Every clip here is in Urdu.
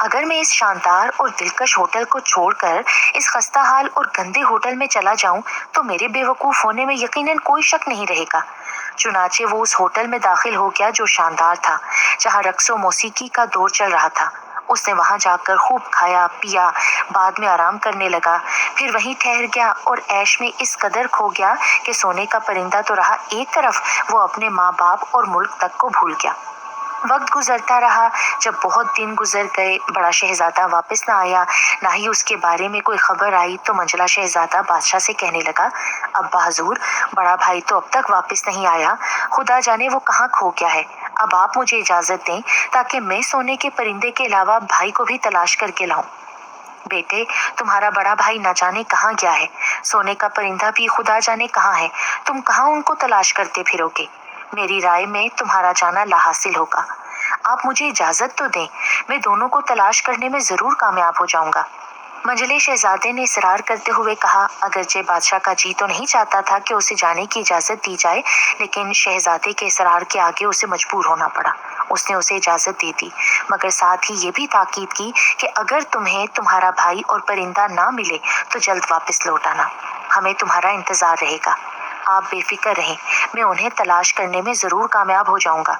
اگر میں اس شاندار اور دلکش ہوٹل کو چھوڑ کر اس خستہ حال اور گندے ہوٹل میں چلا جاؤں تو میرے بے وقوف ہونے میں یقیناً کوئی شک نہیں رہے گا۔ چنانچہ وہ اس ہوٹل میں داخل ہو گیا جو شاندار تھا، جہاں رقص و موسیقی کا دور چل رہا تھا۔ اس نے وہاں جا کر خوب کھایا پیا، بعد میں آرام کرنے لگا، پھر وہیں ٹھہر گیا اور عیش میں اس قدر کھو گیا کہ سونے کا پرندہ تو رہا ایک طرف، وہ اپنے ماں باپ اور ملک تک کو بھول گیا۔ وقت گزرتا رہا۔ جب بہت دن گزر گئے، بڑا شہزادہ واپس نہ آیا، نہ ہی اس کے بارے میں کوئی خبر آئی، تو منجلا شہزادہ بادشاہ سے کہنے لگا، ابا حضور، بڑا بھائی تو اب تک واپس نہیں آیا، خدا جانے وہ کہاں کھو گیا ہے۔ اب آپ مجھے اجازت دیں تاکہ میں سونے کے پرندے کے علاوہ بھائی کو بھی تلاش کر کے لاؤں۔ بیٹے، تمہارا بڑا بھائی نہ جانے کہاں گیا ہے، سونے کا پرندہ بھی خدا جانے کہاں ہے، تم کہاں ان کو تلاش کرتے پھرو گے۔ میری رائے میں تمہارا جانا لا حاصل ہوگا۔ آپ مجھے اجازت تو دیں، میں دونوں کو تلاش کرنے میں ضرور کامیاب ہو جاؤں گا۔ منجلے شہزادے نے اصرار کرتے ہوئے کہا، اگرچہ بادشاہ کا جی تو نہیں چاہتا تھا کہ اسے جانے کی اجازت دی جائے، لیکن شہزادے کے اصرار کے آگے اسے مجبور ہونا پڑا۔ اس نے اسے اجازت دے دی، مگر ساتھ ہی یہ بھی تاکید کی کہ اگر تمہیں تمہارا بھائی اور پرندہ نہ ملے تو جلد واپس لوٹ آنا، ہمیں تمہارا انتظار رہے گا۔ آپ بے فکر رہیں، میں انہیں تلاش کرنے میں ضرور کامیاب ہو جاؤں گا۔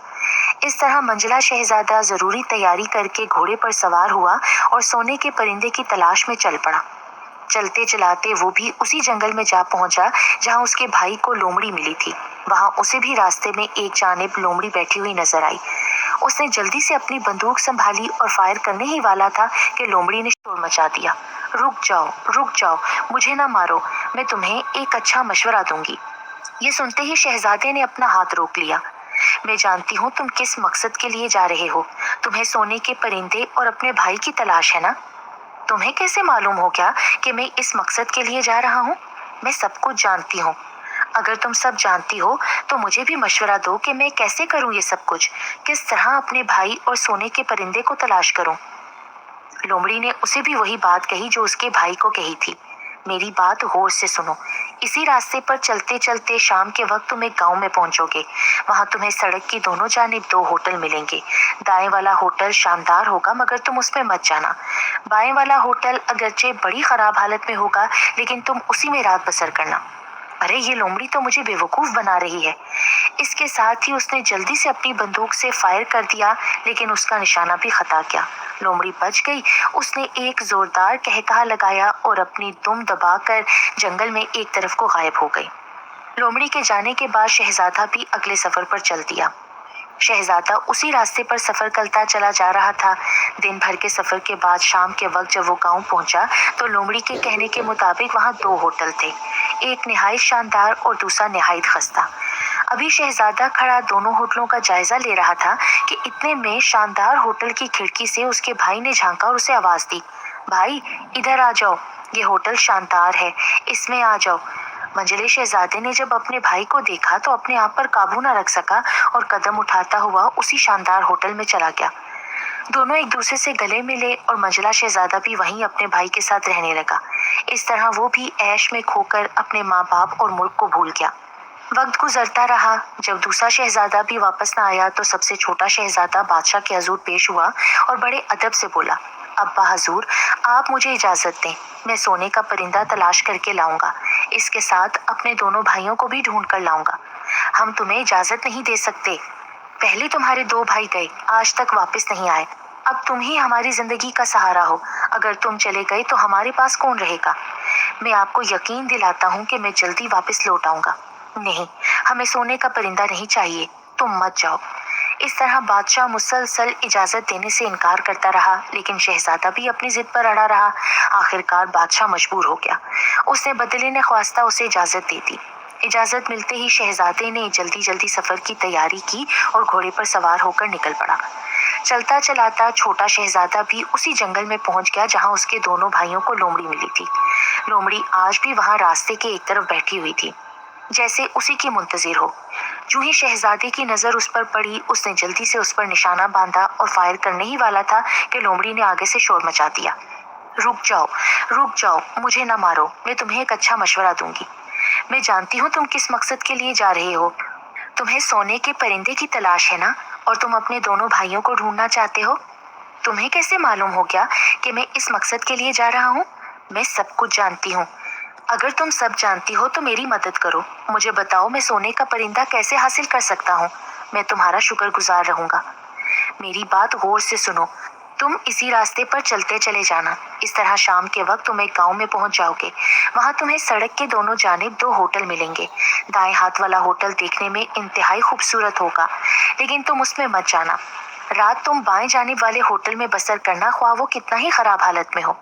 اس طرح منجلا شہزادہ ضروری تیاری کر کے گھوڑے پر سوار ہوا اور سونے کے پرندے کی تلاش میں چل پڑا۔ چلتے چلاتے وہ بھی اسی جنگل میں جا پہنچا جہاں اس کے بھائی کو لومڑی ملی تھی۔ وہاں اسے بھی راستے میں ایک جانب لومڑی بیٹھی ہوئی نظر آئی۔ اس نے جلدی سے اپنی بندوق سنبھالی اور فائر کرنے ہی والا تھا کہ لومڑی نے شور مچا دیا، رک جاؤ، رک جاؤ، مجھے نہ مارو، میں تمہیں ایک اچھا مشورہ دوں گی۔ یہ سنتے ہی شہزادے نے اپنا ہاتھ روک لیا۔ میں جانتی ہوں تم کس مقصد کے لیے جا رہے ہو، تمہیں سونے کے پرندے اور اپنے بھائی کی تلاش ہے نا؟ تمہیں کیسے معلوم ہو گیا کہ میں اس مقصد کے لیے جا رہا ہوں؟ میں سب کچھ جانتی ہوں۔ اگر تم سب جانتی ہو تو مجھے بھی مشورہ دو کہ میں کیسے کروں یہ سب کچھ، کس طرح اپنے بھائی اور سونے کے پرندے کو تلاش کروں۔ لومڑی نے اسے بھی وہی بات کہی جو اس کے بھائی کو کہی تھی، میری بات غور سے سنو۔ اسی راستے پر چلتے چلتے شام کے وقت تم ایک گاؤں میں پہنچو گے، وہاں تمہیں سڑک کی دونوں جانب دو ہوٹل ملیں گے۔ دائیں والا ہوٹل شاندار ہوگا مگر تم اس میں مت جانا، بائیں والا ہوٹل اگرچہ بڑی خراب حالت میں ہوگا لیکن تم اسی میں رات بسر کرنا۔ ارے یہ لومڑی تو مجھے بے وقوف بنا رہی ہے۔ اس کے ساتھ ہی اس نے جلدی سے اپنی بندوق سے فائر کر دیا، لیکن اس کا نشانہ بھی خطا کیا۔ لومڑی بچ گئی۔ اس نے ایک زوردار قہقہا لگایا اور اپنی دم دبا کر جنگل میں ایک طرف کو غائب ہو گئی۔ لومڑی کے جانے کے بعد شہزادہ بھی اگلے سفر پر چل دیا۔ شہزادہ اسی راستے پر سفر کرتا چلا جا رہا تھا۔ دن بھر کے سفر کے بعد شام کے وقت جب وہ گاؤں پہنچا تو لومڑی کے کہنے کے مطابق وہاں دو ہوٹل تھے، ایک نہایت شاندار اور دوسرا نہایت خستہ۔ ابھی شہزادہ کھڑا دونوں ہوٹلوں کا جائزہ لے رہا تھا کہ اتنے میں شاندار ہوٹل کی کھڑکی سے اس کے بھائی نے جھانکا اور اسے آواز دی، بھائی ادھر آ جاؤ، یہ ہوٹل شاندار ہے، اس میں آ جاؤ۔ منجلے شہزادے نے جب اپنے بھائی کو دیکھا تو اپنے آپ پر قابو نہ رکھ سکا اور قدم اٹھاتا ہوا اسی شاندار ہوٹل میں چلا گیا۔ دونوں ایک دوسرے سے گلے ملے اور منجلا شہزادہ بھی وہیں اپنے بھائی کے ساتھ رہنے لگا۔ اس طرح وہ بھی عیش میں کھو کر اپنے ماں باپ اور ملک کو بھول گیا۔ وقت گزرتا رہا۔ جب دوسرا شہزادہ بھی واپس نہ آیا تو سب سے چھوٹا شہزادہ بادشاہ کے حضور پیش ہوا اور بڑے ادب سے بولا، ابا حضور، آپ مجھے اجازت دیں، میں سونے کا پرندہ تلاش کر کے لاؤں گا، اس کے ساتھ اپنے دونوں بھائیوں کو بھی ڈھونڈ کر لاؤں گا۔ ہم تمہیں اجازت نہیں دے سکتے، پہلے تمہارے دو بھائی گئے، آج تک واپس نہیں آئے، اب تم ہی ہماری زندگی کا سہارا ہو، اگر تم چلے گئے تو ہمارے پاس کون رہے گا؟ میں آپ کو یقین دلاتا ہوں کہ میں جلدی واپس لوٹ آؤں گا۔ نہیں، ہمیں سونے کا پرندہ نہیں چاہیے، تم مت جاؤ۔ اس طرح بادشاہ مسلسل اجازت دینے سے انکار کرتا رہا، لیکن شہزادہ بھی اپنی ضد پر اڑا رہا۔ آخرکار بادشاہ مجبور ہو گیا، اس نے بدلے نے خواستہ اسے اجازت دے دی۔ اجازت ملتے ہی شہزادے نے جلدی جلدی سفر کی تیاری کی اور گھوڑے پر سوار ہو کر نکل پڑا۔ چلتا چلاتا چھوٹا شہزادہ بھی اسی جنگل میں پہنچ گیا جہاں اس کے دونوں بھائیوں کو لومڑی ملی تھی۔ لومڑی آج بھی وہاں راستے کے ایک طرف بیٹھی ہوئی تھی، جیسے اسی کی منتظر ہو۔ جو ہی شہزادے کی نظر اس پر پڑی، اس نے جلدی سے اس پر نشانہ باندھا اور فائر کرنے ہی والا تھا کہ لومڑی نے آگے سے شور مچا دیا، رک جاؤ، رک جاؤ، مجھے نہ مارو، میں تمہیں ایک اچھا مشورہ دوں گی۔ میں جانتی ہوں تم کس مقصد کے لیے جا رہے ہو، تمہیں سونے کے پرندے کی تلاش ہے نا، اور تم اپنے دونوں بھائیوں کو ڈھونڈنا چاہتے ہو۔ تمہیں کیسے معلوم ہو گیا کہ میں اس مقصد کے لیے جا رہا ہوں؟ میں سب کچھ جانتی ہوں۔ اگر تم سب جانتی ہو تو میری مدد کرو، مجھے بتاؤ میں سونے کا پرندہ کیسے حاصل کر سکتا ہوں، میں تمہارا شکر گزار رہوں گا۔ میری بات غور سے سنو، تم اسی راستے پر چلتے چلے جانا، اس طرح شام کے وقت تم ایک گاؤں میں پہنچ جاؤ گے۔ وہاں تمہیں سڑک کے دونوں جانب 2 ہوٹل ملیں گے۔ دائیں ہاتھ والا ہوٹل دیکھنے میں انتہائی خوبصورت ہوگا، لیکن تم اس میں مت جانا۔ رات تم بائیں جانب والے ہوٹل میں بسر کرنا، خواہ وہ کتنا ہی خراب حالت میں ہو۔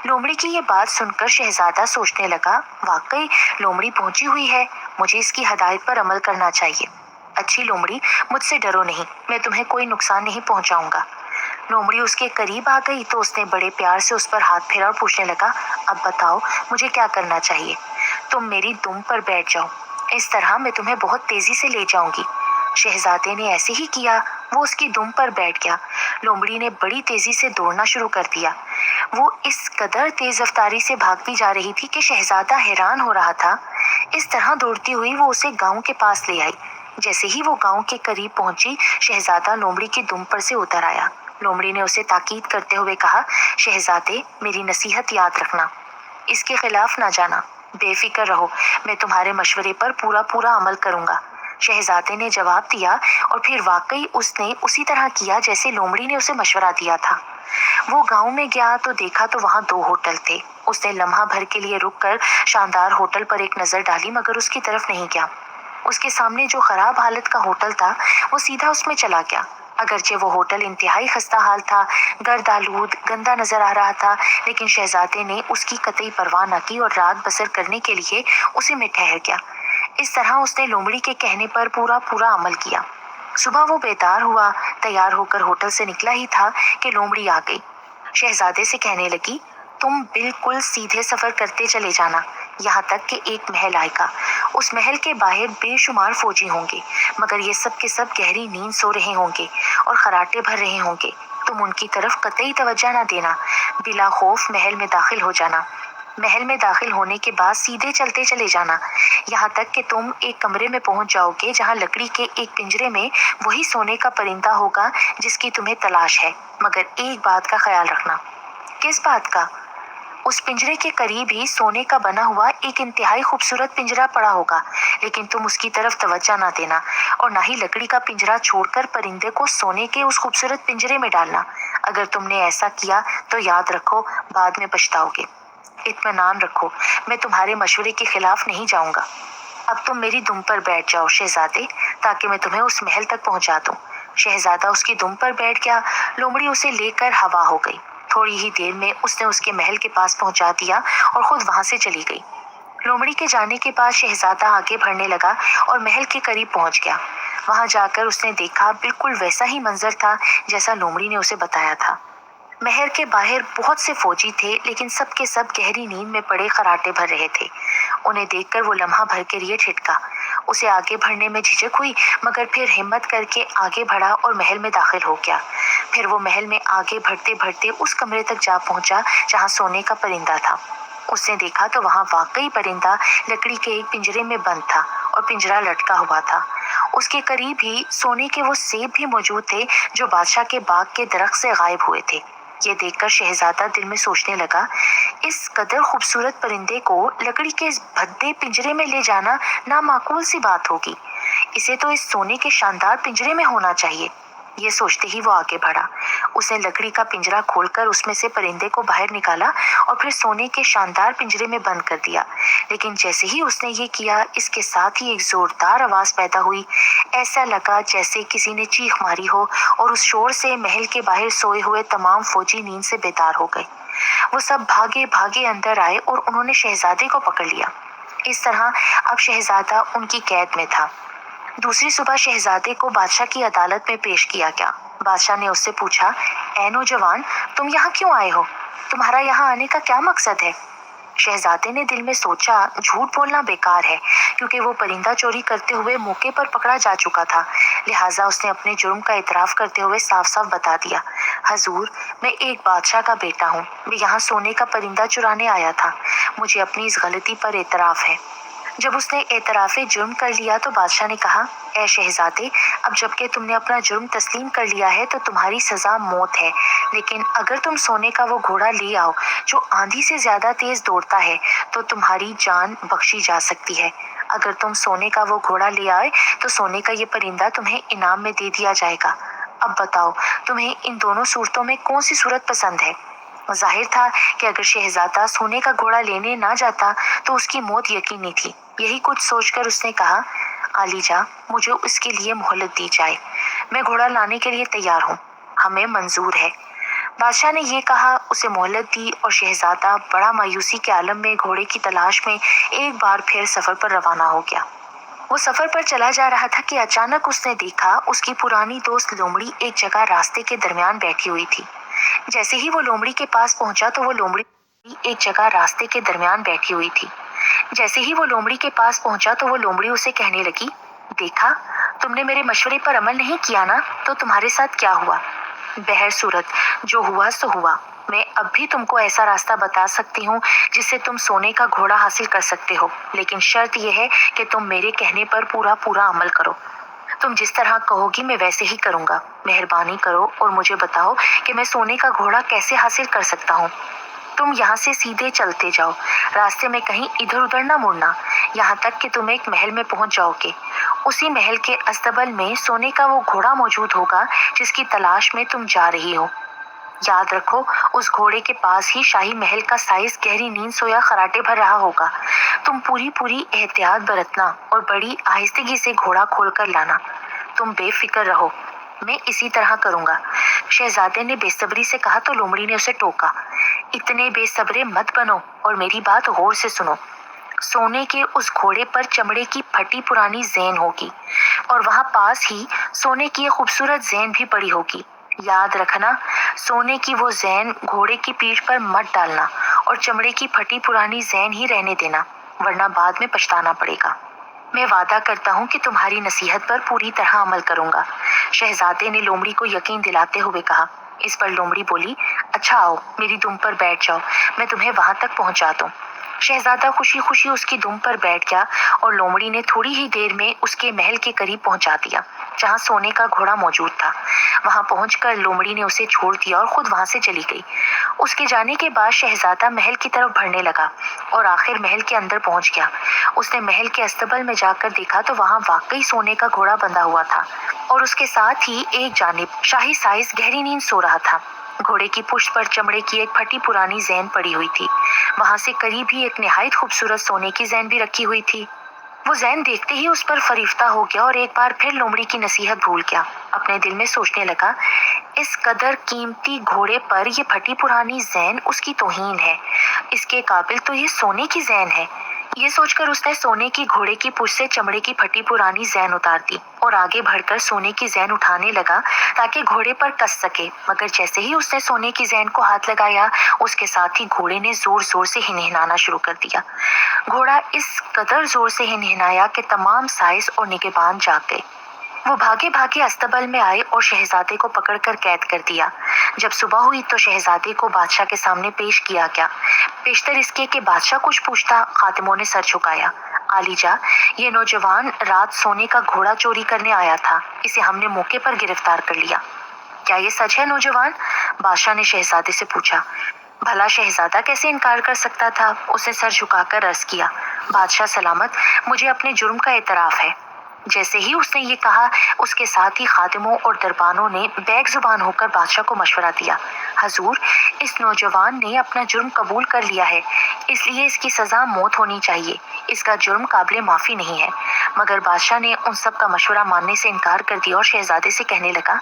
لومڑی کی یہ بات سن کر شہزادہ سوچنے لگا، واقعی لومڑی پہنچی ہوئی ہے، مجھے اس کی ہدایت پر عمل کرنا چاہیے۔ اچھی لومڑی، مجھ سے ڈرو نہیں، میں تمہیں کوئی نقصان نہیں پہنچاؤں گا۔ لومڑی اس کے قریب آ گئی تو اس نے بڑے پیار سے اس پر ہاتھ پھیرا اور پوچھنے لگا، اب بتاؤ مجھے کیا کرنا چاہیے؟ تم میری دم پر بیٹھ جاؤ، اس طرح میں تمہیں بہت تیزی سے لے جاؤں گی۔ شہزادے نے ایسے ہی کیا، وہ اس کی دم پر بیٹھ گیا۔ لومڑی نے بڑی تیزی سے دوڑنا شروع کر دیا۔ وہ اس قدر تیز رفتاری سے بھاگتی جا رہی تھی کہ شہزادہ حیران ہو رہا تھا۔ اس طرح دوڑتی ہوئی وہ اسے گاؤں کے پاس لے آئی۔ جیسے ہی وہ گاؤں کے قریب پہنچی، شہزادہ لومڑی کی دم پر سے اتر آیا۔ لومڑی نے اسے تاکید کرتے ہوئے کہا، شہزادے میری نصیحت یاد رکھنا، اس کے خلاف نہ جانا، بے فکر رہو، میں تمہارے مشورے پر پورا عمل کروں گا۔ شہزادے نے جواب دیا اور پھر واقعی اس نے اسی طرح کیا جیسے لومڑی نے اسے مشورہ دیا تھا۔ وہ گاؤں میں گیا تو دیکھا تو وہاں 2 ہوٹل تھے۔ اس نے لمحہ بھر کے لیے رک کر شاندار ہوٹل پر ایک نظر ڈالی، مگر اس کی طرف نہیں گیا۔ اس کے سامنے جو خراب حالت کا ہوٹل تھا وہ سیدھا اس میں چلا گیا۔ اگرچہ وہ ہوٹل انتہائی خستہ حال تھا، گرد آلود، گندا نظر آ رہا تھا، لیکن شہزادے نے اس کی قطعی پرواہ نہ کی اور رات بسر کرنے کے لیے اسی میں ٹھہر گیا۔ اس طرح اس نے لومڑی کے کہنے پر پورا عمل کیا۔ صبح وہ بیدار ہوا، تیار ہو کر ہوٹل سے نکلا ہی تھا کہ لومڑی آ گئی۔ شہزادے سے کہنے لگی، تم بالکل سیدھے سفر کرتے چلے جانا، یہاں تک کہ ایک محل آئے گا۔ اس محل کے باہر بے شمار فوجی ہوں گے، مگر یہ سب کے سب گہری نیند سو رہے ہوں گے اور خراٹے بھر رہے ہوں گے۔ تم ان کی طرف قطعی توجہ نہ دینا، بلا خوف محل میں داخل ہو جانا۔ محل میں داخل ہونے کے بعد سیدھے چلتے چلے جانا، یہاں تک کہ تم ایک کمرے میں پہنچ جاؤ گے جہاں لکڑی کے ایک پنجرے میں وہی سونے کا پرندہ ہوگا جس کی تمہیں تلاش ہے، مگر ایک بات کا خیال رکھنا۔ کس بات کا؟ اس پنجرے کے قریب ہی سونے کا بنا ہوا ایک انتہائی خوبصورت پنجرا پڑا ہوگا، لیکن تم اس کی طرف توجہ نہ دینا اور نہ ہی لکڑی کا پنجرا چھوڑ کر پرندے کو سونے کے اس خوبصورت پنجرے میں ڈالنا۔ اگر تم نے ایسا کیا تو یاد رکھو بعد میں پچھتاؤ گے۔ اطمینان رکھو، میں تمہارے مشورے کے خلاف نہیں جاؤں گا۔ اب تم میری دم پر بیٹھ جاؤ شہزادے، تاکہ میں تمہیں اس محل تک پہنچا دوں۔ شہزادہ اس کی دم پر بیٹھ گیا۔ لومڑی اسے لے کر ہوا ہو گئی۔ تھوڑی ہی دیر میں اس نے اس کے محل کے پاس پہنچا دیا اور خود وہاں سے چلی گئی۔ لومڑی کے جانے کے بعد شہزادہ آگے بڑھنے لگا اور محل کے قریب پہنچ گیا۔ وہاں جا کر اس نے دیکھا بالکل ویسا ہی منظر تھا جیسا لومڑی نے اسے بتایا تھا۔ محل کے باہر بہت سے فوجی تھے، لیکن سب کے سب گہری نیند میں پڑے خراٹے بھر رہے تھے۔ انہیں دیکھ کر وہ لمحہ بھر کے لیے ٹھٹکا۔ اسے آگے بڑھنے میں جھجک ہوئی، مگر پھر ہمت کر کے آگے بڑھا اور محل میں داخل ہو گیا۔ پھر وہ محل میں آگے بڑھتے بڑھتے اس کمرے تک جا پہنچا جہاں سونے کا پرندہ تھا۔ اس نے دیکھا تو وہاں واقعی پرندہ لکڑی کے ایک پنجرے میں بند تھا اور پنجرا لٹکا ہوا تھا۔ اس کے قریب ہی سونے کے وہ سیب بھی موجود تھے جو بادشاہ کے باغ کے درخت سے غائب ہوئے تھے۔ یہ دیکھ کر شہزادہ دل میں سوچنے لگا، اس قدر خوبصورت پرندے کو لکڑی کے اس بھدے پنجرے میں لے جانا نامعقول سی بات ہوگی۔ اسے تو اس سونے کے شاندار پنجرے میں ہونا چاہیے۔ یہ سوچتے ہی وہ آگے بڑھا۔ اس نے لکڑی کا پنجرا کھول کر اس میں سے پرندے کو باہر نکالا اور پھر سونے کے شاندار پنجرے میں بند کر دیا۔ لیکن جیسے ہی اس نے یہ کیا، اس کے ساتھ ہی ایک زوردار آواز پیدا ہوئی۔ ایسا لگا جیسے کسی نے چیخ ماری ہو، اور اس شور سے محل کے باہر سوئے ہوئے تمام فوجی نیند سے بیدار ہو گئے۔ وہ سب بھاگے بھاگے اندر آئے اور انہوں نے شہزادے کو پکڑ لیا۔ اس طرح اب شہزادہ ان کی قید میں تھا۔ دوسری صبح شہزادے کو بادشاہ کی عدالت میں پیش کیا گیا۔ بادشاہ نے اس سے پوچھا، اے نوجوان، تم یہاں کیوں آئے ہو؟ تمہارا یہاں آنے کا کیا مقصد ہے؟ شہزادے نے دل میں سوچا، جھوٹ بولنا بیکار ہے، کیونکہ وہ پرندہ چوری کرتے ہوئے موقع پر پکڑا جا چکا تھا۔ لہٰذا اس نے اپنے جرم کا اعتراف کرتے ہوئے صاف صاف بتا دیا، حضور، میں ایک بادشاہ کا بیٹا ہوں، میں یہاں سونے کا پرندہ چرانے آیا تھا، مجھے اپنی اس غلطی پر اعتراف ہے۔ جب اس نے اعتراف جرم کر لیا تو بادشاہ نے کہا، اے شہزادے، اب جب کہ تم نے اپنا جرم تسلیم کر لیا ہے تو تمہاری سزا موت ہے، لیکن اگر تم سونے کا وہ گھوڑا لے آؤ جو آندھی سے زیادہ تیز دوڑتا ہے تو تمہاری جان بخشی جا سکتی ہے۔ اگر تم سونے کا وہ گھوڑا لے آئے تو سونے کا یہ پرندہ تمہیں انعام میں دے دیا جائے گا۔ اب بتاؤ تمہیں ان دونوں صورتوں میں کون سی صورت پسند ہے؟ ظاہر تھا کہ اگر شہزادہ سونے کا گھوڑا لینے نہ جاتا تو اس کی موت یقینی تھی۔ یہی کچھ سوچ کر اس نے کہا، عالیجا، مجھے اس کے لیے مہلت دی جائے، میں گھوڑا لانے کے لیے تیار ہوں، ہمیں منظور ہے۔ بادشاہ نے یہ کہا، اسے مہلت دی اور شہزادہ بڑا مایوسی کے عالم میں گھوڑے کی تلاش میں ایک بار پھر سفر پر روانہ ہو گیا۔ وہ سفر پر چلا جا رہا تھا کہ اچانک اس نے دیکھا اس کی پرانی دوست لومڑی ایک جگہ راستے کے درمیان بیٹھی ہوئی تھی۔ جیسے ہی وہ لومڑی کے پاس پہنچا تو وہ لومڑی ایک جگہ راستے کے درمیان بیٹھی ہوئی تھی۔ جیسے ہی وہ لومڑی کے پاس پہنچا تو وہ لومڑی اسے کہنے لگی، دیکھا تم نے میرے مشورے پر عمل نہیں کیا نا، تو تمہارے ساتھ کیا ہوا؟ بہر صورت جو ہوا سو ہوا، میں اب بھی تم کو ایسا راستہ بتا سکتی ہوں جس سے تم سونے کا گھوڑا حاصل کر سکتے ہو، لیکن شرط یہ ہے کہ تم میرے کہنے پر پورا عمل کرو۔ تم جس طرح کہو گی میں ویسے ہی کروں گا۔ مہربانی کرو اور مجھے بتاؤ کہ میں سونے کا گھوڑا کیسے حاصل کر سکتا ہوں۔ تم یہاں سے سیدھے چلتے جاؤ، راستے میں کہیں ادھر ادھر نہ مڑنا، یہاں تک کہ تم ایک محل میں پہنچ جاؤ گے۔ اسی محل کے استبل میں سونے کا وہ گھوڑا موجود ہوگا جس کی تلاش میں تم جا رہی ہو۔ یاد رکھو اس گھوڑے کے پاس ہی شاہی محل کا سائز گہری نیند سویا خراٹے بھر رہا ہوگا۔ تم پوری احتیاط برتنا اور بڑی آہستگی سے گھوڑا کھول کر لانا۔ تم بے فکر رہو، میں اسی طرح کروں گا۔ شہزادے نے بے صبری سے کہا تو لومڑی نے اسے ٹوکا، اتنے بے صبرے مت بنو اور میری بات غور سے سنو۔ سونے کے اس گھوڑے پر چمڑے کی پھٹی پرانی زین ہوگی اور وہاں پاس ہی سونے کی ایک خوبصورت زین بھی پڑی ہوگی۔ یاد رکھنا سونے کی وہ زین گھوڑے کی پیٹھ پر مت ڈالنا اور چمڑے کی پھٹی پرانی زین ہی رہنے دینا، ورنہ بعد میں پچھتانا پڑے گا۔ میں وعدہ کرتا ہوں کہ تمہاری نصیحت پر پوری طرح عمل کروں گا، شہزادے نے لومڑی کو یقین دلاتے ہوئے کہا۔ اس پر لومڑی بولی، اچھا آؤ میری دم پر بیٹھ جاؤ، میں تمہیں وہاں تک پہنچا دوں۔ شہزادہ خوشی اس کی دم پر بیٹھ گیا اور لومڑی نے تھوڑی ہی دیر میں اس کے محل کے قریب پہنچا دیا جہاں سونے کا گھوڑا موجود تھا۔ وہاں پہنچ کر لومڑی نے اسے چھوڑ دیا اور خود وہاں سے چلی گئی۔ اس کے جانے کے بعد شہزادہ محل کی طرف بڑھنے لگا اور آخر محل کے اندر پہنچ گیا۔ اس نے محل کے استبل میں جا کر دیکھا تو وہاں واقعی سونے کا گھوڑا بندھا ہوا تھا اور اس کے ساتھ ہی ایک جانب شاہی سائز گہری نیند سو رہا تھا۔ گھوڑے کی پشت پر چمڑے کی ایک پھٹی پرانی زین پڑی ہوئی تھی، وہاں سے قریب ہی ایک نہایت خوبصورت سونے کی زین بھی رکھی ہوئی تھی۔ وہ زین دیکھتے ہی اس پر فریفتہ ہو گیا اور ایک بار پھر لومڑی کی نصیحت بھول گیا۔ اپنے دل میں سوچنے لگا، اس قدر قیمتی گھوڑے پر یہ پھٹی پرانی زین اس کی توہین ہے، اس کے قابل تو یہ سونے کی زین ہے۔ یہ سوچ کر اس نے سونے کی گھوڑے کی پشت سے چمڑے کی پھٹی پرانی زین اتار دی اور آگے بڑھ کر سونے کی زین اٹھانے لگا تاکہ گھوڑے پر کس سکے، مگر جیسے ہی اس نے سونے کی زین کو ہاتھ لگایا اس کے ساتھ ہی گھوڑے نے زور سے ہنہنانا شروع کر دیا۔ گھوڑا اس قدر زور سے ہنہنایا کہ تمام سائز اور نگہبان جاگ گئے۔ وہ بھاگے استبل میں آئے اور شہزادے کو پکڑ کر قید کر دیا۔ جب صبح ہوئی تو شہزادے کو بادشاہ کے سامنے پیش کیا گیا۔ پیشتر اس کے کہ بادشاہ کچھ پوچھتا، خادموں نے سر جھکایا۔ عالیجا، یہ نوجوان رات سونے کا گھوڑا چوری کرنے آیا تھا، اسے ہم نے موقع پر گرفتار کر لیا۔ کیا یہ سچ ہے نوجوان؟ بادشاہ نے شہزادے سے پوچھا۔ بھلا شہزادہ کیسے انکار کر سکتا تھا؟ اس نے سر جھکا کر عرض کیا، بادشاہ سلامت، مجھے اپنے جرم کا اعتراف ہے۔ جیسے ہی اس نے یہ کہا اس کے ساتھ ہی خادموں اور دربانوں نے بیک زبان ہو کر بادشاہ کو مشورہ دیا، حضور، اس نوجوان نے اپنا جرم قبول کر لیا ہے، اس لیے اس کی سزا موت ہونی چاہیے، اس کا جرم قابل معافی نہیں ہے۔ مگر بادشاہ نے ان سب کا مشورہ ماننے سے انکار کر دیا اور شہزادے سے کہنے لگا،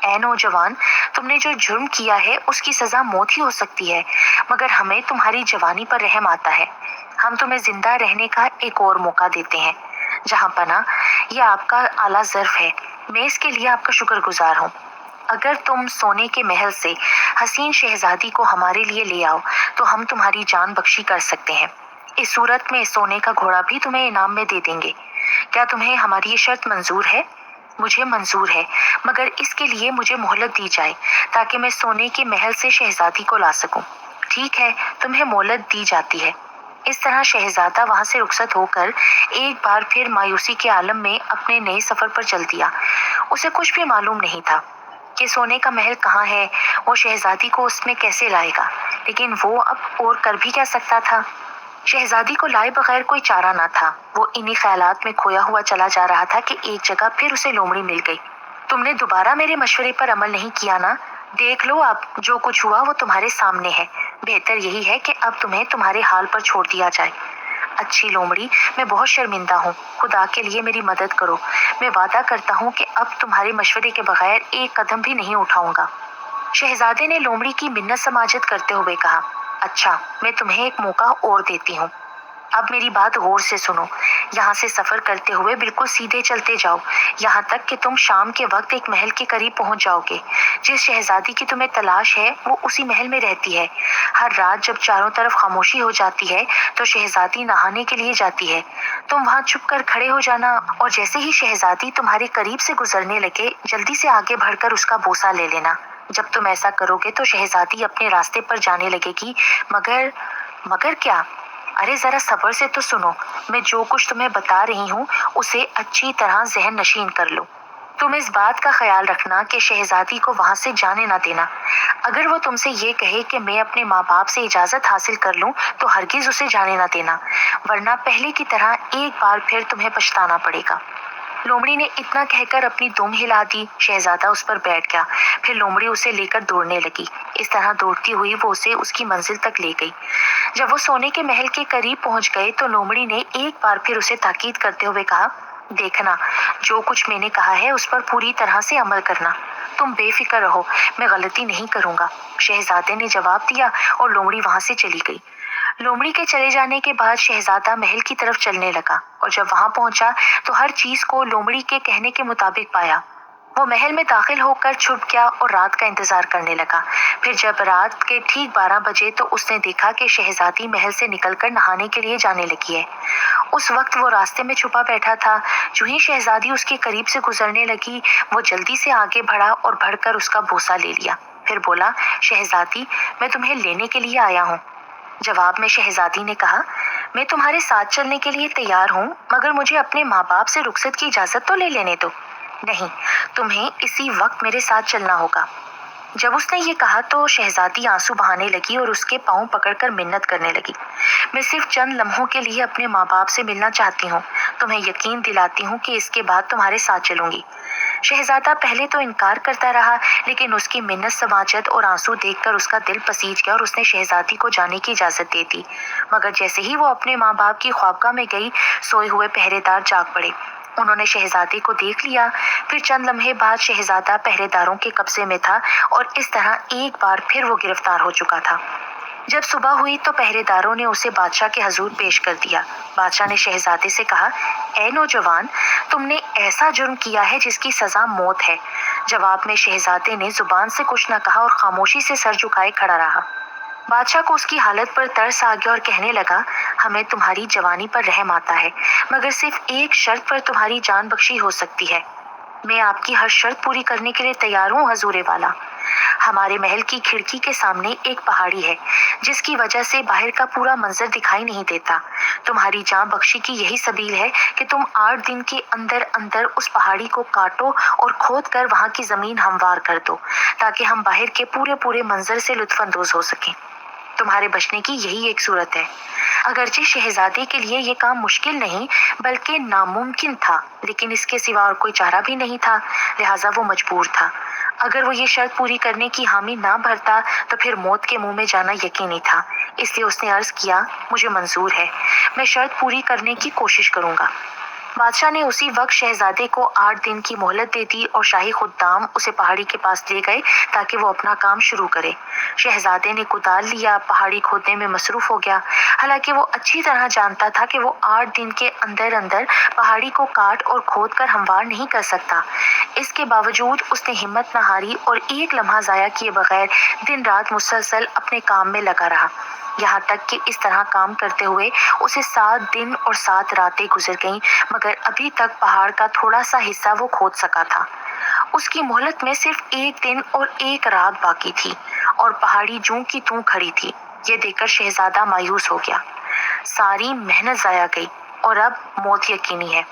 اے نوجوان، تم نے جو جرم کیا ہے اس کی سزا موت ہی ہو سکتی ہے، مگر ہمیں تمہاری جوانی پر رحم آتا ہے، ہم تمہیں زندہ رہنے کا ایک اور موقع دیتے ہیں۔ جہاں پناہ، یہ آپ کا اعلیٰ ظرف ہے، میں اس کے لیے آپ کا شکر گزار ہوں۔ اگر تم سونے کے محل سے حسین شہزادی کو ہمارے لیے لے آؤ تو ہم تمہاری جان بخشی کر سکتے ہیں، اس صورت میں سونے کا گھوڑا بھی تمہیں انعام میں دے دیں گے۔ کیا تمہیں ہماری یہ شرط منظور ہے؟ مجھے منظور ہے، مگر اس کے لیے مجھے مہلت دی جائے تاکہ میں سونے کے محل سے شہزادی کو لا سکوں۔ ٹھیک ہے، تمہیں مہلت دی جاتی ہے۔ اس طرح شہزادہ وہاں سے رخصت ہو کر ایک بار پھر مایوسی کے عالم میں اپنے نئے سفر پر چل دیا۔ اسے کچھ بھی معلوم نہیں تھا کہ سونے کا محل کہاں ہے، وہ شہزادی کو اس میں کیسے لائے گا، لیکن وہ اب اور کر بھی کیا سکتا تھا۔ شہزادی کو لائے بغیر کوئی چارہ نہ تھا۔ وہ انہی خیالات میں کھویا ہوا چلا جا رہا تھا کہ ایک جگہ پھر اسے لومڑی مل گئی۔ تم نے دوبارہ میرے مشورے پر عمل نہیں کیا نا؟ دیکھ لو اب جو کچھ ہوا وہ تمہارے سامنے ہے۔ بہتر یہی ہے کہ اب تمہیں تمہارے حال پر چھوڑ دیا جائے۔ اچھی لومڑی، میں بہت شرمندہ ہوں، خدا کے لیے میری مدد کرو۔ میں وعدہ کرتا ہوں کہ اب تمہارے مشورے کے بغیر ایک قدم بھی نہیں اٹھاؤں گا۔ شہزادے نے لومڑی کی منت سماجت کرتے ہوئے کہا، اچھا میں تمہیں ایک موقع اور دیتی ہوں۔ اب میری بات غور سے سنو۔ یہاں سے سفر کرتے ہوئے بالکل سیدھے چلتے جاؤ، یہاں تک کہ تم شام کے وقت ایک محل کے قریب پہنچ جاؤ گے۔ جس شہزادی کی تمہیں تلاش ہے وہ اسی محل میں رہتی ہے۔ ہر رات جب چاروں طرف خاموشی ہو جاتی ہے تو شہزادی نہانے کے لیے جاتی ہے۔ تم وہاں چھپ کر کھڑے ہو جانا اور جیسے ہی شہزادی تمہارے قریب سے گزرنے لگے جلدی سے آگے بڑھ کر اس کا بوسہ لے لینا۔ جب تم ایسا کرو گے تو شہزادی اپنے راستے پر جانے لگے گی، مگر کیا؟ ارے ذرا صبر سے تو سنو، میں جو کچھ تمہیں بتا رہی ہوں اسے اچھی طرح ذہن نشین کر لو۔ تم اس بات کا خیال رکھنا کہ شہزادی کو وہاں سے جانے نہ دینا۔ اگر وہ تم سے یہ کہے کہ میں اپنے ماں باپ سے اجازت حاصل کر لوں تو ہرگز اسے جانے نہ دینا، ورنہ پہلے کی طرح ایک بار پھر تمہیں پچھتانا پڑے گا۔ لومڑی نے اتنا کہہ کر اپنی دم ہلا دی۔ شہزادہ اس پر بیٹھ گیا، پھر لومڑی اسے لے کر دوڑنے لگی۔ اس طرح دوڑتی ہوئی وہ اسے اس کی منزل تک لے گئی۔ جب وہ سونے کے محل کے قریب پہنچ گئے تو لومڑی نے ایک بار پھر اسے تاکید کرتے ہوئے کہا، دیکھنا جو کچھ میں نے کہا ہے اس پر پوری طرح سے عمل کرنا۔ تم بے فکر رہو، میں غلطی نہیں کروں گا۔ شہزادے نے جواب دیا اور لومڑی وہاں سے چلی گئی۔ لومڑی کے چلے جانے کے بعد شہزادہ محل کی طرف چلنے لگا اور جب وہاں پہنچا تو ہر چیز کو لومڑی کے کہنے کے مطابق پایا۔ وہ محل میں داخل ہو کر چھپ گیا اور رات کا انتظار کرنے لگا۔ پھر جب رات کے ٹھیک 12 بجے تو اس نے دیکھا کہ شہزادی محل سے نکل کر نہانے کے لیے جانے لگی ہے۔ اس وقت وہ راستے میں چھپا بیٹھا تھا۔ جو ہی شہزادی اس کے قریب سے گزرنے لگی وہ جلدی سے آگے بڑھا اور بڑھ کر اس کا بوسہ لے لیا۔ پھر بولا، شہزادی میں تمہیں لینے کے لیے آیا ہوں۔ جواب میں شہزادی نے کہا، میں تمہارے ساتھ چلنے کے لیے تیار ہوں، مگر مجھے اپنے ماں باپ سے رخصت کی اجازت تو لے لینے دو۔ نہیں، تمہیں اسی وقت میرے ساتھ چلنا ہوگا۔ جب اس نے یہ کہا تو شہزادی آنسو بہانے لگی اور اس کے پاؤں پکڑ کر منت کرنے لگی، میں صرف چند لمحوں کے لیے اپنے ماں باپ سے ملنا چاہتی ہوں، تمہیں یقین دلاتی ہوں کہ اس کے بعد تمہارے ساتھ چلوں گی۔ شہزادہ پہلے تو انکار کرتا رہا، لیکن اس کی منت سماجت اور آنسو دیکھ کر اس کا دل پسیج گیا اور اس نے شہزادی کو جانے کی اجازت دے دی۔ مگر جیسے ہی وہ اپنے ماں باپ کی خوابگاہ میں گئی، سوئے ہوئے پہرے دار جاگ پڑے۔ انہوں نے شہزادے کو دیکھ لیا۔ پھر چند لمحے بعد شہزادہ پہرے داروں کے قبضے میں تھا اور اس طرح ایک بار پھر وہ گرفتار ہو چکا تھا۔ جب صبح ہوئی تو پہرے داروں نے اسے بادشاہ کے حضور پیش کر دیا۔ بادشاہ نے شہزادے سے کہا، اے نوجوان، تم نے ایسا جرم کیا ہے جس کی سزا موت ہے۔ جواب میں شہزادے نے زبان سے کچھ نہ کہا اور خاموشی سے سر جھکائے کھڑا رہا۔ بادشاہ کو اس کی حالت پر ترس آ گیا اور کہنے لگا، ہمیں تمہاری جوانی پر رحم آتا ہے، مگر صرف ایک شرط پر تمہاری جان بخشی ہو سکتی ہے۔ میں آپ کی ہر شرط پوری کرنے کے لیے تیار ہوں حضور والا۔ ہمارے محل کی کھڑکی کے سامنے ایک پہاڑی ہے جس کی وجہ سے باہر کا پورا منظر دکھائی نہیں دیتا۔ تمہاری جان بخشی کی یہی سبیل ہے کہ تم 8 دن کے اندر اندر اس پہاڑی کو کاٹو اور کھود کر وہاں کی زمین ہموار کر دو تاکہ ہم باہر کے پورے منظر سے لطف اندوز ہو سکیں۔ تمہارے بچنے کی یہی ایک صورت ہے۔ اگرچہ شہزادے کے لیے یہ کام مشکل نہیں بلکہ ناممکن تھا، لیکن اس کے سوا اور کوئی چارہ بھی نہیں تھا، لہٰذا وہ مجبور تھا۔ اگر وہ یہ شرط پوری کرنے کی حامی نہ بھرتا تو پھر موت کے منہ میں جانا یقینی تھا۔ اس لیے اس نے عرض کیا، مجھے منظور ہے، میں شرط پوری کرنے کی کوشش کروں گا۔ بادشاہ نے اسی وقت شہزادے کو 8 دن کی مہلت دے دی اور شاہی خدام اسے پہاڑی کے پاس لے گئے تاکہ وہ اپنا کام شروع کرے۔ شہزادے نے کدال لیا، پہاڑی کھودنے میں مصروف ہو گیا، حالانکہ وہ اچھی طرح جانتا تھا کہ وہ 8 دن کے اندر اندر پہاڑی کو کاٹ اور کھود کر ہموار نہیں کر سکتا۔ اس کے باوجود اس نے ہمت نہ ہاری اور ایک لمحہ ضائع کیے بغیر دن رات مسلسل اپنے کام میں لگا رہا، یہاں تک کہ اس طرح کام کرتے ہوئے اسے 7 دن اور 7 راتیں گزر گئیں، مگر ابھی تک پہاڑ کا تھوڑا سا حصہ وہ کھود سکا تھا۔ اس کی مہلت میں صرف 1 دن اور 1 رات باقی تھی اور پہاڑی جوں کی توں کھڑی تھی۔ یہ دیکھ کر شہزادہ مایوس ہو گیا۔ ساری محنت ضائع گئی اور اب موت یقینی ہے۔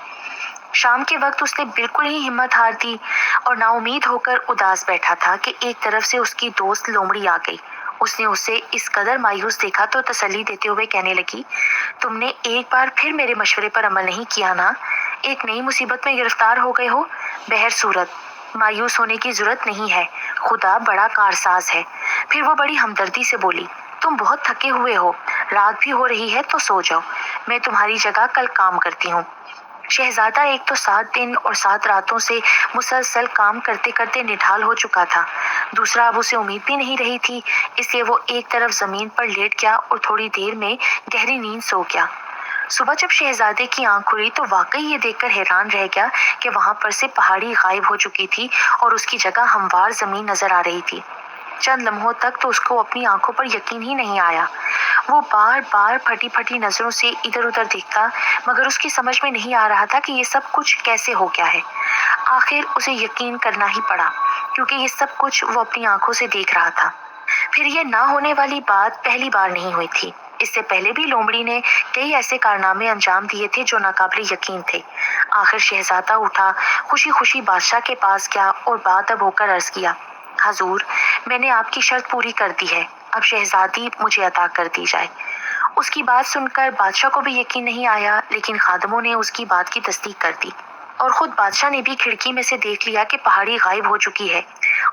شام کے وقت اس نے بالکل ہی ہمت ہار دی اور نا امید ہو کر اداس بیٹھا تھا کہ ایک طرف سے اس کی دوست لومڑی آ گئی۔ اس نے اسے اس قدر مایوس دیکھا تو تسلی دیتے ہوئے کہنے لگی، تم نے ایک بار پھر میرے مشورے پر عمل نہیں کیا نا؟ ایک نئی مصیبت میں گرفتار ہو گئے ہو۔ بہر صورت مایوس ہونے کی ضرورت نہیں ہے، خدا بڑا کارساز ہے۔ پھر وہ بڑی ہمدردی سے بولی، تم بہت تھکے ہوئے ہو، رات بھی ہو رہی ہے تو سو جاؤ، میں تمہاری جگہ کل کام کرتی ہوں۔ شہزادہ ایک تو 7 دن اور 7 راتوں سے مسلسل کام کرتے کرتے نڈھال ہو چکا تھا، دوسرا اب اسے امید بھی نہیں رہی تھی، اس لیے وہ ایک طرف زمین پر لیٹ گیا اور تھوڑی دیر میں گہری نیند سو گیا۔ صبح جب شہزادے کی آنکھ کھلی تو واقعی یہ دیکھ کر حیران رہ گیا کہ وہاں پر سے پہاڑی غائب ہو چکی تھی اور اس کی جگہ ہموار زمین نظر آ رہی تھی۔ چند لمحوں تک تو اس کو اپنی آنکھوں پر یقین ہی نہیں آیا۔ وہ بار بار پھٹی پھٹی نظروں سے ادھر ادھر دیکھتا، مگر اس کی سمجھ میں نہیں آ رہا تھا کہ یہ سب کچھ کیسے ہو گیا ہے۔ آخر اسے یقین کرنا ہی پڑا، کیونکہ یہ سب کچھ وہ اپنی آنکھوں سے دیکھ رہا تھا۔ پھر یہ نہ ہونے والی بات پہلی بار نہیں ہوئی تھی، اس سے پہلے بھی لومڑی نے کئی ایسے کارنامے انجام دیے تھے جو ناقابل یقین تھے۔ آخر شہزادہ اٹھا، خوشی خوشی بادشاہ کے پاس گیا اور بادب ہو کر عرض کیا، حضور، میں نے آپ کی شرط پوری کر دی ہے، اب شہزادی مجھے عطا کر دی جائے۔ اس کی بات سن کر بادشاہ کو بھی یقین نہیں آیا، لیکن خادموں نے اس کی بات کی تصدیق کر دی اور خود بادشاہ نے بھی کھڑکی میں سے دیکھ لیا کہ پہاڑی غائب ہو چکی ہے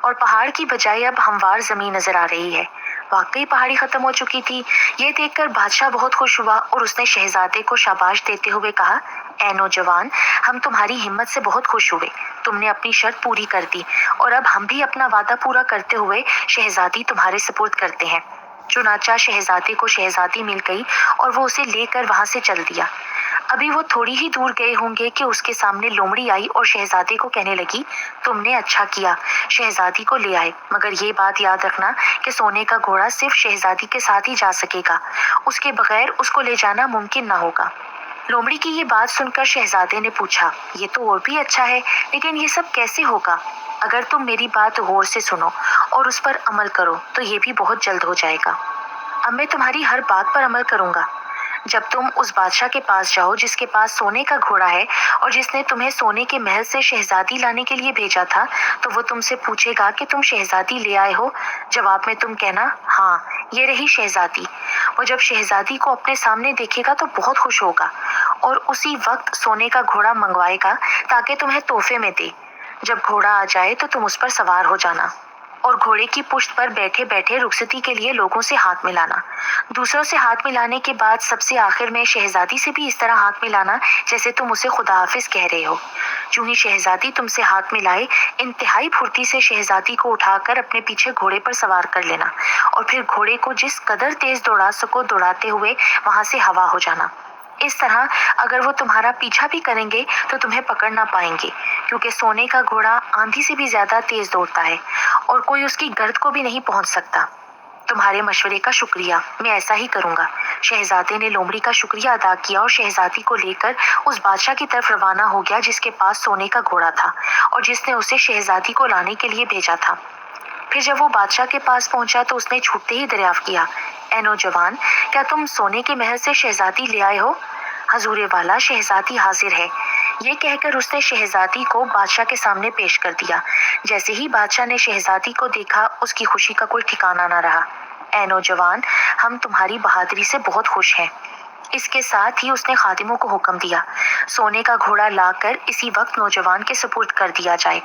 اور پہاڑ کی بجائے اب ہموار زمین نظر آ رہی ہے۔ واقعی پہاڑی ختم ہو چکی تھی۔ یہ دیکھ کر بادشاہ بہت خوش ہوا اور اس نے شہزادے کو شاباش دیتے ہوئے کہا، اے نوجوان، ہم تمہاری ہمت سے بہت خوش ہوئے، تم نے اپنی شرط پوری کر دی اور اب ہم بھی اپنا وعدہ پورا کرتے ہوئے شہزادی تمہارے سپرد کرتے ہیں۔ چنانچہ شہزادے کو شہزادی مل گئی اور وہ اسے لے کر وہاں سے چل دیا۔ ابھی وہ تھوڑی ہی دور گئے ہوں گے کہ اس کے سامنے لومڑی آئی اور شہزادے کو کہنے لگی، تم نے اچھا کیا، شہزادی کو لے آئے، مگر یہ بات یاد رکھنا کہ سونے کا گھوڑا صرف شہزادی کے ساتھ ہی جا سکے گا، اس کے بغیر اس کو لے جانا ممکن نہ ہوگا۔ لومڑی کی یہ بات سن کر شہزادے نے پوچھا، یہ تو اور بھی اچھا ہے، لیکن یہ سب کیسے ہوگا؟ اگر تم میری بات غور سے سنو اور اس پر عمل کرو تو یہ بھی بہت جلد ہو جائے گا۔ اب میں تمہاری ہر بات پر عمل کروں گا۔ جب تم اس بادشاہ کے پاس جاؤ جس کے پاس سونے کا گھوڑا ہے اور جس نے تمہیں سونے کے محل سے شہزادی لانے کے لیے بھیجا تھا، تو وہ تم سے پوچھے گا کہ تم شہزادی لے آئے ہو؟ جواب میں تم کہنا، ہاں، یہ رہی شہزادی۔ وہ جب شہزادی کو اپنے سامنے دیکھے گا تو بہت خوش ہوگا اور اسی وقت سونے کا گھوڑا منگوائے گا تاکہ تمہیں تحفے میں دے۔ جب گھوڑا آ جائے تو تم اس پر سوار ہو جانا اور گھوڑے کی پشت پر بیٹھے بیٹھے رخصتی کے لیے لوگوں سے ہاتھ ملانا۔ دوسروں سے ہاتھ ملانے کے بعد سب سے آخر میں شہزادی سے بھی اس طرح ہاتھ ملانا جیسے تم اسے خدا حافظ کہہ رہے ہو۔ جو ہی شہزادی تم سے ہاتھ ملائے، انتہائی پھرتی سے شہزادی کو اٹھا کر اپنے پیچھے گھوڑے پر سوار کر لینا اور پھر گھوڑے کو جس قدر تیز دوڑا سکو دوڑاتے ہوئے وہاں سے ہوا ہو جانا۔ اس طرح اگر وہ تمہارا پیچھا بھی کریں گے تو تمہیں پکڑ نہ پائیں گے، کیونکہ سونے کا گھوڑا آندھی سے بھی زیادہ تیز دوڑتا ہے اور کوئی اس کی گرد کو بھی نہیں پہنچ سکتا۔ تمہارے مشورے کا شکریہ، میں ایسا ہی کروں گا۔ شہزادے نے لومڑی کا شکریہ ادا کیا اور شہزادی کو لے کر اس بادشاہ کی طرف روانہ ہو گیا جس کے پاس سونے کا گھوڑا تھا اور جس نے اسے شہزادی کو لانے کے لیے بھیجا تھا۔ پھر جب وہ بادشاہ کے پاس پہنچا تو اس نے چھوٹتے ہی دریافت کیا، اے نوجوان، کیا تم سونے کے محل سے شہزادی لے آئے ہو؟ حضور والا، شہزادی حاضر ہے، یہ کہہ کر اس نے شہزادی کو بادشاہ کے سامنے پیش کر دیا۔ جیسے ہی بادشاہ نے شہزادی کو دیکھا، اس کی خوشی کا کوئی ٹھکانہ نہ رہا۔ اے نوجوان، ہم تمہاری بہادری سے بہت خوش ہیں۔ اس کے ساتھ ہی اس نے خادموں کو حکم دیا، سونے کا گھوڑا لا کر اسی وقت نوجوان کے سپرد کر دیا جائے۔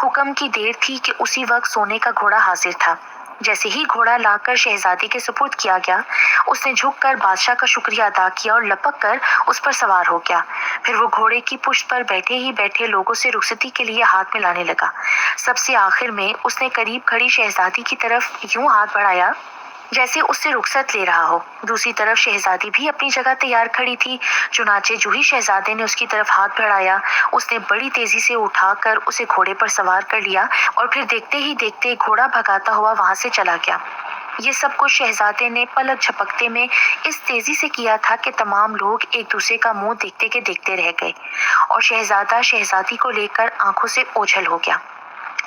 حکم کی دیر تھی کہ اسی وقت سونے کا گھوڑا حاضر تھا۔ جیسے ہی گھوڑا لا کر شہزادی کے سپرد کیا گیا، اس نے جھک کر بادشاہ کا شکریہ ادا کیا اور لپک کر اس پر سوار ہو گیا۔ پھر وہ گھوڑے کی پشت پر بیٹھے ہی بیٹھے لوگوں سے رخصتی کے لیے ہاتھ ملانے لگا۔ سب سے آخر میں اس نے قریب کھڑی شہزادی کی طرف یوں ہاتھ بڑھایا جیسے اس سے رخصت لے رہا ہو۔ دوسری طرف شہزادی بھی اپنی جگہ تیار کھڑی تھی۔ چنانچہ جو ہی شہزادے نے اس کی طرف ہاتھ بڑھایا، اس نے بڑی تیزی سے اٹھا کر اسے گھوڑے پر سوار کر لیا اور پھر دیکھتے ہی دیکھتے گھوڑا بھگاتا ہوا وہاں سے چلا گیا۔ یہ سب کچھ شہزادے نے پلک جھپکتے میں اس تیزی سے کیا تھا کہ تمام لوگ ایک دوسرے کا منہ دیکھتے کے دیکھتے رہ گئے اور شہزادہ شہزادی کو لے کر آنکھوں سے اوجھل ہو گیا۔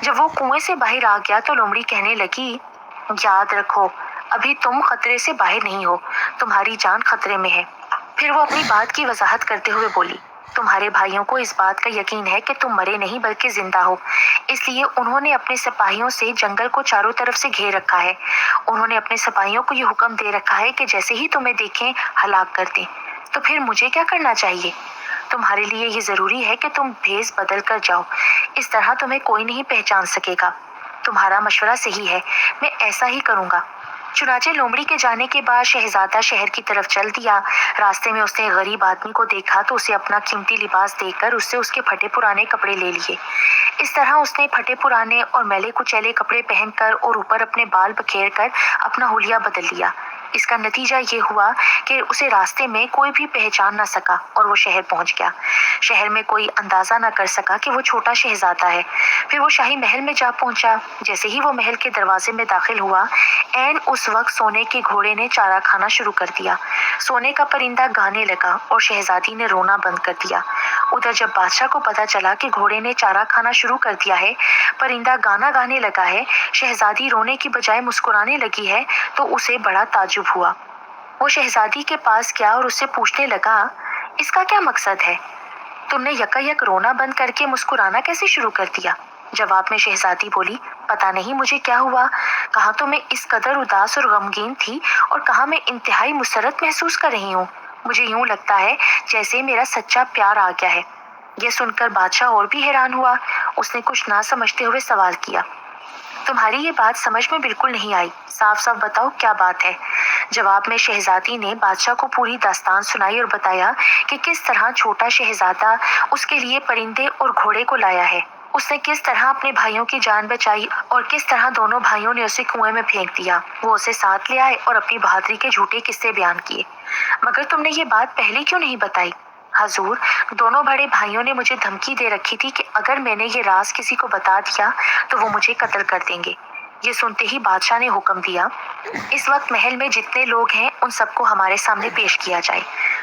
جب وہ کنویں سے باہر آ گیا تو لومڑی کہنے لگی، یاد رکھو ابھی تم خطرے سے باہر نہیں ہو، تمہاری جان خطرے میں ہے۔ پھر وہ اپنی بات کی وضاحت کرتے ہوئے بولی، تمہارے بھائیوں کو اس بات کا یقین ہے کہ تم مرے نہیں بلکہ زندہ ہو، اس لیے انہوں نے اپنے سپاہیوں سے جنگل کو چاروں طرف سے گھیر رکھا ہے۔ انہوں نے اپنے سپاہیوں کو یہ حکم دے رکھا ہے کہ جیسے ہی تمہیں دیکھیں ہلاک کر دیں۔ تو پھر مجھے کیا کرنا چاہیے؟ تمہارے لیے یہ ضروری ہے کہ تم بھیس بدل کر جاؤ، اس طرح تمہیں کوئی نہیں پہچان سکے گا۔ تمہارا مشورہ صحیح ہے، میں ایسا ہی کروں گا۔ چنانچہ لومڑی کے جانے کے بعد شہزادہ شہر کی طرف چل دیا۔ راستے میں اس نے غریب آدمی کو دیکھا تو اسے اپنا قیمتی لباس دے کر اس سے اس کے پھٹے پرانے کپڑے لے لیے۔ اس طرح اس نے پھٹے پرانے اور میلے کچیلے کپڑے پہن کر اور اوپر اپنے بال بکھیر کر اپنا حلیہ بدل لیا۔ اس کا نتیجہ یہ ہوا کہ اسے راستے میں کوئی بھی پہچان نہ سکا اور وہ شہر پہنچ گیا۔ شہر میں کوئی اندازہ نہ کر سکا کہ وہ چھوٹا شہزادہ ہے۔ پھر وہ شاہی محل میں جا پہنچا۔ جیسے ہی وہ محل کے دروازے میں داخل ہوا، عین اس وقت سونے کے گھوڑے نے چارہ کھانا شروع کر دیا۔ سونے کا پرندہ گانے لگا اور شہزادی نے رونا بند کر دیا۔ ادھر جب بادشاہ کو پتا چلا کہ گھوڑے نے چارہ کھانا شروع کر دیا ہے، پرندہ گانا گانے لگا ہے، شہزادی رونے کی بجائے مسکرانے لگی ہے، تو اسے بڑا تعجب ہوا۔ وہ شہزادی کے پاس گیا اور اس سے پوچھنے لگا، اس کا کیا مقصد ہے؟ تم نے یکا رونا بند کر کے مسکرانا کیسے شروع کر دیا؟ جواب میں شہزادی بولی، پتا نہیں مجھے کیا ہوا، کہاں تو میں اس قدر اداس اور غمگین تھی اور کہاں میں انتہائی مسرت محسوس کر رہی ہوں۔ مجھے یوں لگتا ہے جیسے میرا سچا پیار آ گیا ہے۔ یہ سن کر بادشاہ اور بھی حیران ہوا۔ اس نے کچھ نہ سمجھتے ہوئے سوال کیا، تمہاری یہ بات سمجھ میں بالکل نہیں آئی، صاف صاف بتاؤ کیا بات ہے؟ جواب میں شہزادی نے بادشاہ کو پوری داستان سنائی اور بتایا کہ کس طرح چھوٹا شہزادہ اس کے لیے پرندے اور گھوڑے کو لایا ہے۔ اس نے کس طرح اپنے بھائیوں کی جان بچائی اور کس طرح دونوں بھائیوں نے اسے کنویں میں پھینک دیا۔ وہ اسے ساتھ لے آئے اور اپنی بہادری کے جھوٹے قصے بیان کیے۔ مگر تم نے یہ بات پہلے کیوں نہیں بتائی؟ حضور، دونوں بڑے بھائیوں نے مجھے دھمکی دے رکھی تھی کہ اگر میں نے یہ راز کسی کو بتا دیا تو وہ مجھے قتل کر دیں گے۔ یہ سنتے ہی بادشاہ نے حکم دیا، اس وقت محل میں جتنے لوگ ہیں ان سب کو ہمارے سامنے پیش کیا جائے۔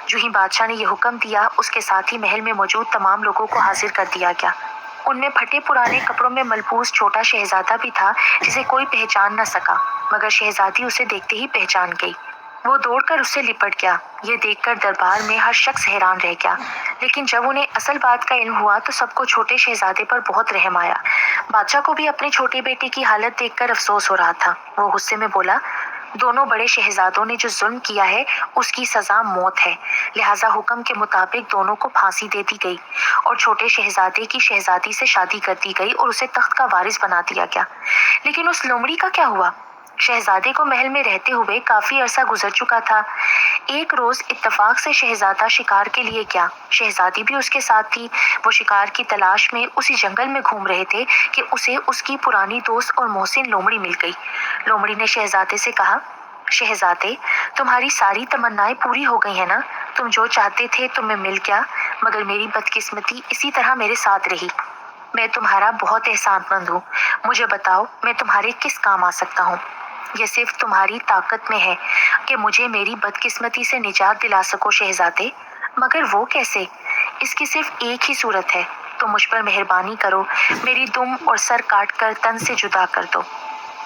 جو ہی بادشاہ نے یہ حکم دیا، اس کے ساتھ ہی محل میں موجود تمام لوگوں کو حاضر کر دیا گیا۔ ان میں پھٹے پرانے کپڑوں میں ملبوس چھوٹا شہزادہ بھی تھا جسے کوئی پہچان نہ سکا، مگر شہزادی اسے دیکھتے ہی پہچان گئی۔ وہ دوڑ کر اس سے لپٹ گیا۔ یہ دیکھ کر دربار میں ہر شخص حیران رہ گیا، لیکن جب انہیں اصل بات کا علم ہوا تو سب کو چھوٹے شہزادے پر بہت رحم آیا۔ بادشاہ کو بھی اپنے چھوٹے بیٹے کی حالت دیکھ کر افسوس ہو رہا تھا۔ وہ غصے میں بولا، دونوں بڑے شہزادوں نے جو ظلم کیا ہے اس کی سزا موت ہے، لہٰذا حکم کے مطابق دونوں کو پھانسی دے دی گئی اور چھوٹے شہزادے کی شہزادی سے شادی کر دی گئی اور اسے تخت کا وارث بنا دیا گیا۔ لیکن اس لومڑی کا کیا ہوا؟ شہزادے کو محل میں رہتے ہوئے کافی عرصہ گزر چکا تھا۔ ایک روز اتفاق سے شہزادہ شکار کے لیے گیا، شہزادی بھی اس کے ساتھ تھی۔ وہ شکار کی تلاش میں اسی جنگل میں گھوم رہے تھے کہ اسے اس کی پرانی دوست اور محسن لومڑی مل گئی۔ لومڑی نے شہزادے سے کہا، شہزادے، تمہاری ساری تمنائیں پوری ہو گئی ہیں نا؟ تم جو چاہتے تھے تمہیں مل گیا، مگر میری بدقسمتی اسی طرح میرے ساتھ رہی۔ میں تمہارا بہت احسان مند ہوں، مجھے بتاؤ میں تمہارے کس کام آ سکتا ہوں؟ یہ صرف تمہاری طاقت میں ہے کہ مجھے میری بدقسمتی سے نجات دلا سکو شہزادے، مگر وہ کیسے؟ اس کی صرف ایک ہی صورت ہے، تم مجھ پر مہربانی کرو، میری دم اور سر کاٹ کر تن سے جدا کر دو۔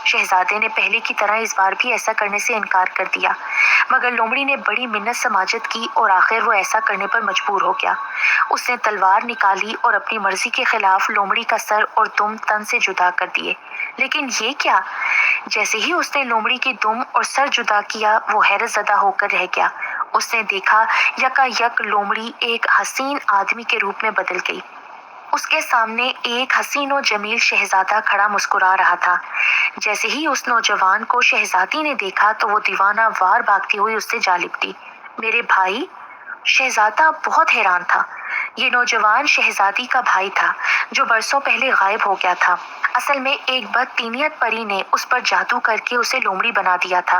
شہزادے نے پہلے کی طرح اس بار بھی ایسا کرنے سے انکار کر دیا، مگر لومڑی نے بڑی منت سماجت کی اور آخر وہ ایسا کرنے پر مجبور ہو گیا۔ اس نے تلوار نکالی اور اپنی مرضی کے خلاف لومڑی کا سر اور دم تن سے جدا کر دیے۔ لیکن یہ کیا؟ جیسے ہی اس نے لومڑی کی دم اور سر جدا کیا، وہ حیرت زدہ ہو کر رہ گیا۔ اس نے دیکھا یکا یک لومڑی ایک حسین آدمی کے روپ میں بدل گئی۔ اس کے سامنے ایک حسین و جمیل شہزادہ کھڑا مسکرا رہا تھا۔ جیسے ہی اس نوجوان کو شہزادی نے دیکھا تو وہ دیوانہ وار بھاگتی ہوئی اس سے جا لپٹی۔ میرے بھائی؟ شہزادہ بہت حیران تھا۔ یہ نوجوان شہزادی کا بھائی تھا جو برسوں پہلے غائب ہو گیا تھا۔ اصل میں ایک بدطینیت پری نے اس پر جادو کر کے اسے لومڑی بنا دیا تھا۔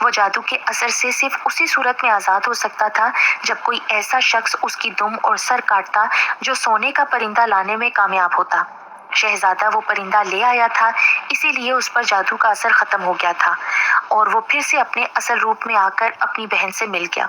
وہ جادو کے اثر سے صرف اسی صورت میں آزاد ہو سکتا تھا جب کوئی ایسا شخص اس کی دم اور سر کاٹتا جو سونے کا پرندہ لانے میں کامیاب ہوتا۔ شہزادہ وہ پرندہ لے آیا تھا، اسی لیے اس پر جادو کا اثر ختم ہو گیا تھا اور وہ پھر سے اپنے اصل روپ میں آ کر اپنی بہن سے مل گیا۔